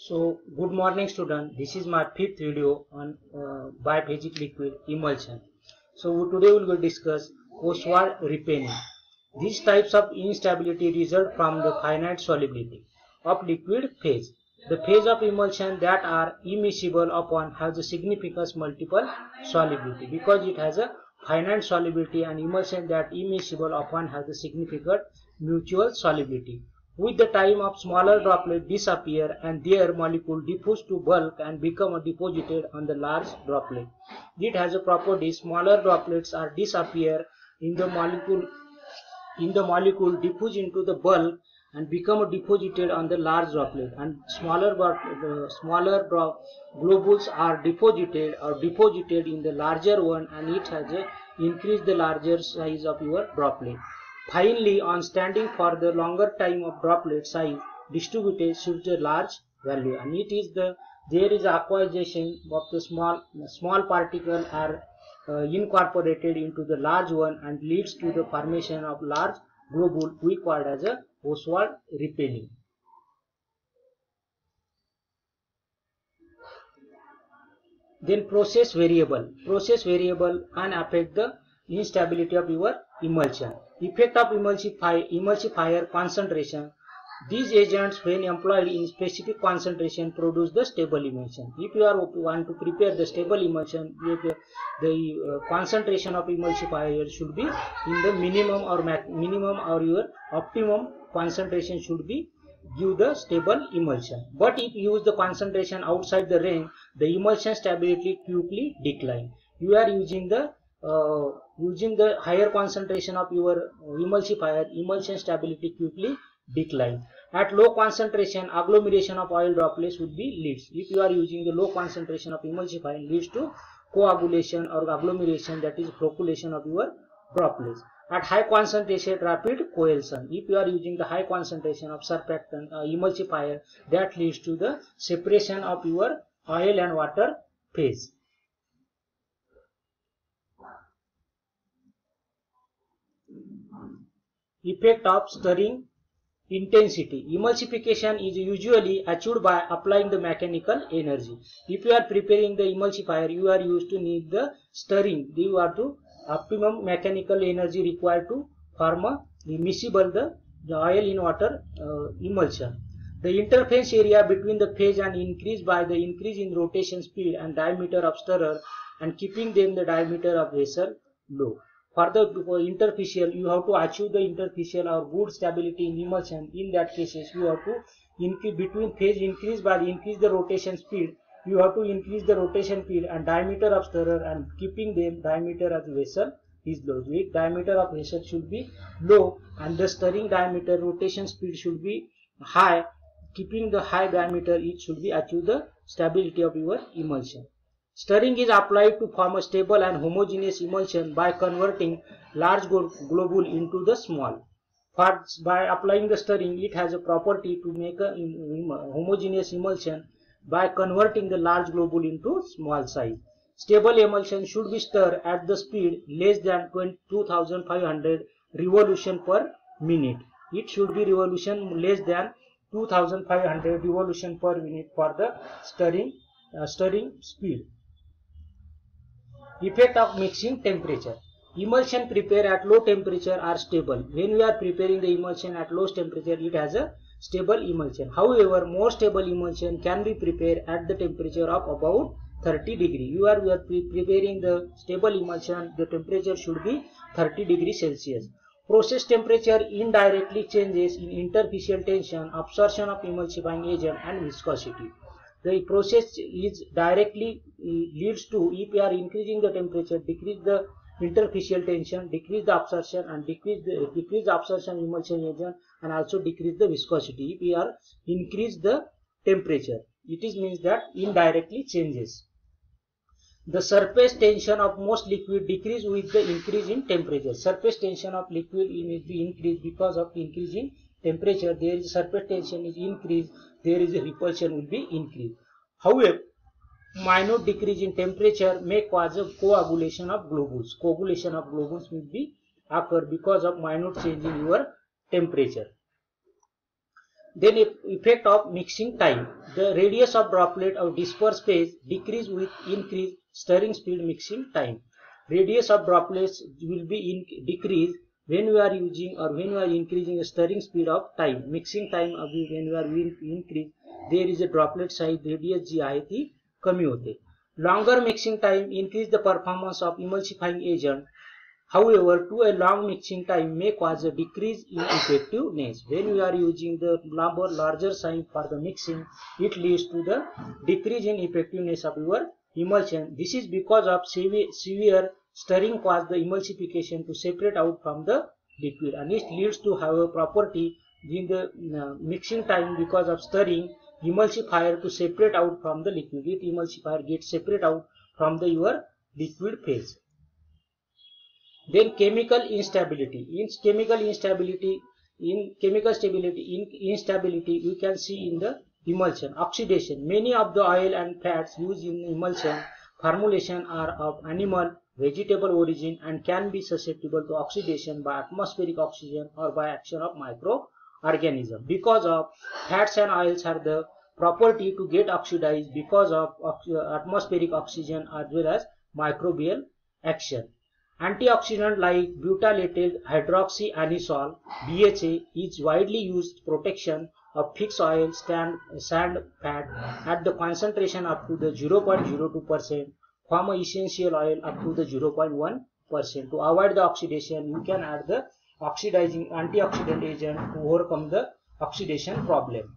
So, good morning student. This is my fifth video on biphasic liquid emulsion. So, today we will discuss Ostwald repelling. These types of instability result from the finite solubility of liquid phase. The phase of emulsion that are immiscible upon has a significant multiple solubility because it has a finite solubility, and emulsion that immiscible upon has a significant mutual solubility. With the time of smaller droplets disappear and their molecule diffuse to bulk and become deposited on the large droplet. It has a property smaller droplets are disappear in the molecule diffuse into the bulk and become deposited on the large droplet, and smaller globules are deposited in the larger one, and it has increased the larger size of your droplet. Finally, on standing for the longer time of droplet size distributed shows a large value, and it is there is acquisition of the small particle are incorporated into the large one and leads to the formation of large globule we called as a Ostwald repelling. Then process variable can affect the instability of your emulsion. Effect of emulsifier concentration. These agents, when employed in specific concentration, produce the stable emulsion. If you want to prepare the stable emulsion, the concentration of emulsifier should be in the minimum or your optimum concentration should be give the stable emulsion. But if you use the concentration outside the range, the emulsion stability quickly decline. You are using the higher concentration of your emulsifier, emulsion stability quickly decline. At low concentration, agglomeration of oil droplets would be leads. If you are using the low concentration of emulsifier, leads to coagulation or agglomeration, that is flocculation of your droplets. At high concentration, rapid coalescence. If you are using the high concentration of surfactant emulsifier, that leads to the separation of your oil and water phase. Effect of stirring intensity. Emulsification is usually achieved by applying the mechanical energy. If you are preparing the emulsifier, you are used to need the stirring. You are to optimum mechanical energy required to form a miscible the oil in water emulsion. The interface area between the phase and increase by the increase in rotation speed and diameter of stirrer, and keeping them the diameter of vessel low. For the interfacial, you have to achieve the interfacial or good stability in emulsion. In that cases, you have to increase between phase increase by increase the rotation speed. You have to increase the rotation speed and diameter of stirrer, and keeping them diameter of the vessel is low. The diameter of vessel should be low and the stirring diameter rotation speed should be high. Keeping the high diameter, it should be achieve the stability of your emulsion. Stirring is applied to form a stable and homogeneous emulsion by converting large globule into the small. By applying the stirring, it has a property to make a homogeneous emulsion by converting the large globule into small size. Stable emulsion should be stirred at the speed less than 2500 revolution per minute. It should be revolution less than 2500 revolution per minute for the stirring speed. Effect of mixing temperature. Emulsion prepared at low temperature are stable. When we are preparing the emulsion at low temperature, it has a stable emulsion. However, more stable emulsion can be prepared at the temperature of about 30 degree. We are preparing the stable emulsion, the temperature should be 30 degrees Celsius. Process temperature indirectly changes in interfacial tension, absorption of emulsifying agent, and viscosity. The process is directly leads to, if we are increasing the temperature, decrease the interfacial tension, decrease the absorption, and decrease the absorption emulsion agent, and also decrease the viscosity. If we are increase the temperature, it is means that indirectly changes. The surface tension of most liquid decrease with the increase in temperature. Surface tension of liquid will be increased because of increase in temperature. There is surface tension is increased, there is a repulsion will be increased. However, minor decrease in temperature may cause a coagulation of globules. Coagulation of globules will be occur because of minor change in your temperature. Then effect of mixing time. The radius of droplet of dispersed phase decrease with increased stirring speed mixing time. Radius of droplets will be decreased when we are using or when we are increasing the stirring speed of time. Mixing time when we are increase, there is a droplet size radius जी आहे ती कमी होते. Longer mixing time increase the performance of emulsifying agent. However, to a long mixing time may cause a decrease in effectiveness. When we are using the larger size for the mixing, it leads to the decrease in effectiveness of your emulsion. This is because of severe stirring cause the emulsification to separate out from the liquid, and it leads to have a property in the mixing time because of stirring emulsifier to separate out from the liquid. If emulsifier gets separate out from the your liquid phase. Then chemical instability. In chemical instability, you can see in the emulsion. Oxidation. Many of the oil and fats used in emulsion formulation are of animal, vegetable origin and can be susceptible to oxidation by atmospheric oxygen or by action of microorganisms. Because of fats and oils have the property to get oxidized because of atmospheric oxygen as well as microbial action. Antioxidant like butylated hydroxyanisole (BHA) is widely used protection of fixed oil sand fat at the concentration up to the 0.02%, form essential oil up to the 0.1%. To avoid the oxidation, you can add the oxidizing antioxidant agent to overcome the oxidation problem.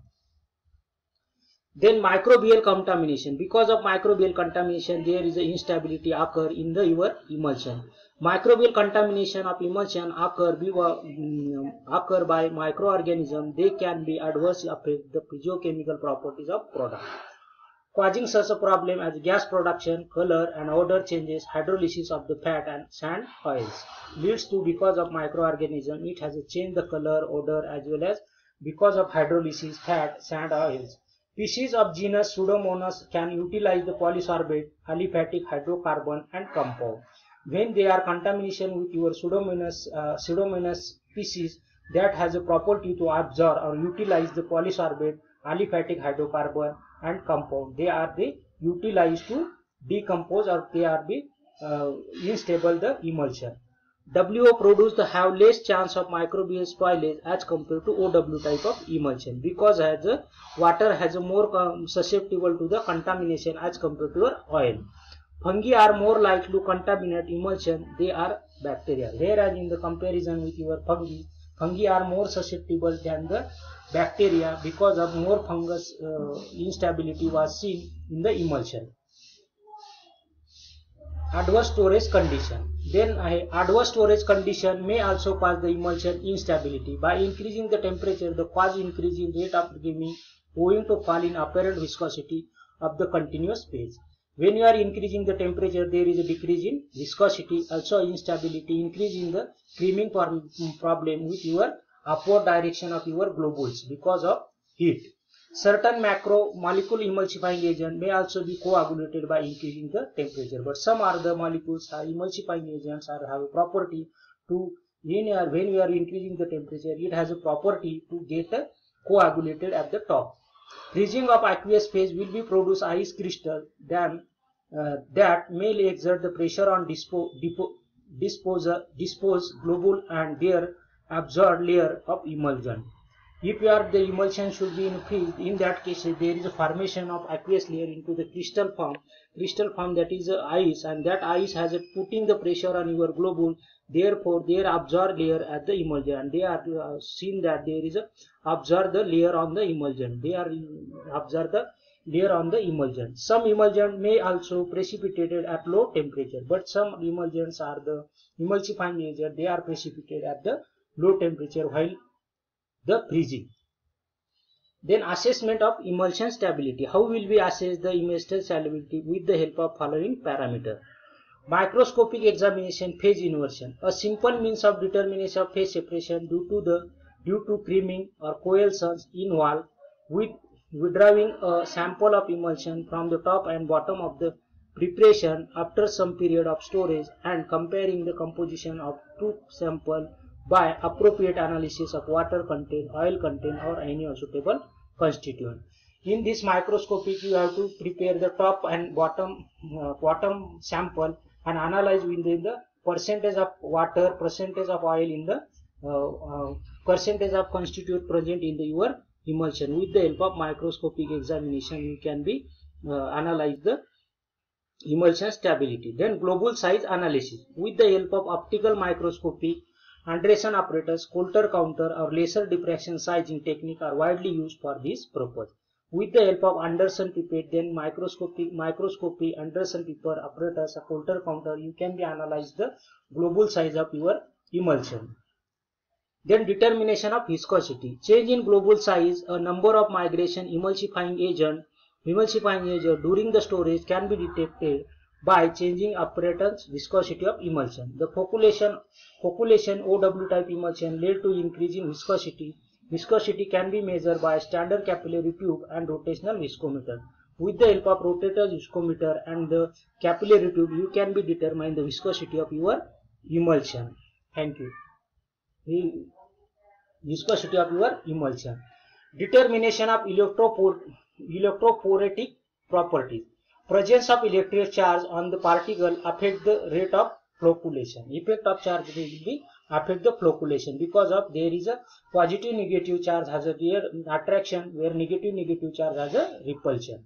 Then microbial contamination. Because of microbial contamination, there is an instability occur in the your emulsion. Microbial contamination of emulsion occur by microorganisms. They can be adversely affect the physiochemical properties of product, causing such a problem as gas production, color and odor changes, hydrolysis of the fat and sand oils. Leads to because of microorganism, it has a change the color, odor as well as because of hydrolysis, fat, sand oils. Species of genus Pseudomonas can utilize the polysorbate, aliphatic hydrocarbon and compound. When they are contamination with your Pseudomonas species that has a property to absorb or utilize the polysorbate, aliphatic hydrocarbon and compound, they are utilized to decompose or they are unstable the emulsion. WO produce have less chance of microbial spoilage as compared to OW type of emulsion because water has a more susceptible to the contamination as compared to your oil. Fungi are more likely to contaminate emulsion. They are bacteria. Whereas in the comparison with your fungi are more susceptible than the bacteria because of more fungus instability was seen in the emulsion. Adverse storage condition. Then adverse storage condition may also cause the emulsion instability. By increasing the temperature, the cause increase in rate of gaming owing to fall in apparent viscosity of the continuous phase. When you are increasing the temperature, there is a decrease in viscosity, also instability, increase in the creaming problem with your upward direction of your globules because of heat. Certain macromolecule emulsifying agent may also be coagulated by increasing the temperature, but some other molecules are emulsifying agents have a property to when we are increasing the temperature, it has a property to get coagulated at the top. Freezing of aqueous phase will be produce ice crystal that may exert the pressure on disposed globule and their absorbed layer of emulsion. If the emulsion should be increased, in that case there is a formation of aqueous layer into the crystal form that is ice, and that ice has putting the pressure on your globule. Therefore, their absorbed layer at the emulsion, and they are seen that there is absorb the layer on the emulsion. They are absorb the layer on the emulsion. Some emulsion may also precipitated at low temperature, but some emulsions are the emulsifying agent. They are precipitated at the low temperature while the freezing. Then assessment of emulsion stability. How will we assess the emulsion stability? With the help of following parameter. Microscopic examination, phase inversion. A simple means of determination of phase separation due to creaming or coalescence involved with withdrawing a sample of emulsion from the top and bottom of the preparation after some period of storage and comparing the composition of two samples by appropriate analysis of water content, oil content or any suitable constituent. In this microscopic, you have to prepare the top and bottom sample and analyze within the percentage of water, percentage of oil in the percentage of constituent present in your emulsion. With the help of microscopic examination, you can be analyze the emulsion stability. Then global size analysis. With the help of optical microscopy, Anderson apparatus, Coulter counter or laser diffraction sizing technique are widely used for this purpose. With the help of Anderson pipette, then microscopy, Anderson pipette apparatus, a Coulter counter, you can be analyze the global size of your emulsion. Then determination of viscosity. Change in global size, a number of migration emulsifying agent during the storage can be detected by changing apparatus viscosity of emulsion. The population OW type emulsion led to increase in viscosity. Viscosity can be measured by standard capillary tube and rotational viscometer. With the help of rotator viscometer and the capillary tube, you can be determine the viscosity of your emulsion. Thank you. The viscosity of your emulsion. Determination of electrophoretic properties. Presence of electric charge on the particle affect the rate of flocculation. Effect of charge will be affect the flocculation because of there is a positive negative charge has a attraction where negative charge has a repulsion.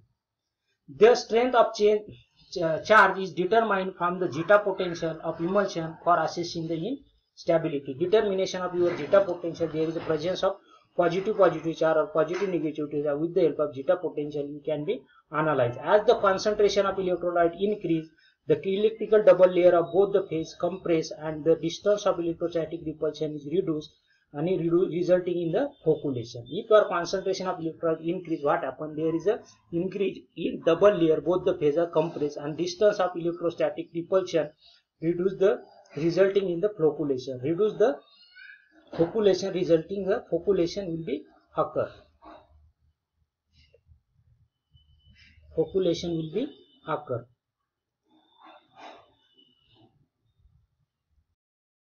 The strength of charge is determined from the zeta potential of emulsion for assessing the instability. Determination of your zeta potential, there is a presence of positive charge or positive negative charge. With the help of zeta potential, you can be analyzed. As the concentration of electrolyte increase, the electrical double layer of both the phase compress and the distance of electrostatic repulsion is reduced and resulting in the flocculation. If your concentration of electrolyte increase, what happen? There is a increase in double layer, both the phase are compressed and distance of electrostatic repulsion reduce the resulting in the flocculation. Reduce the flocculation, resulting the flocculation will be occur. Flocculation will be occur.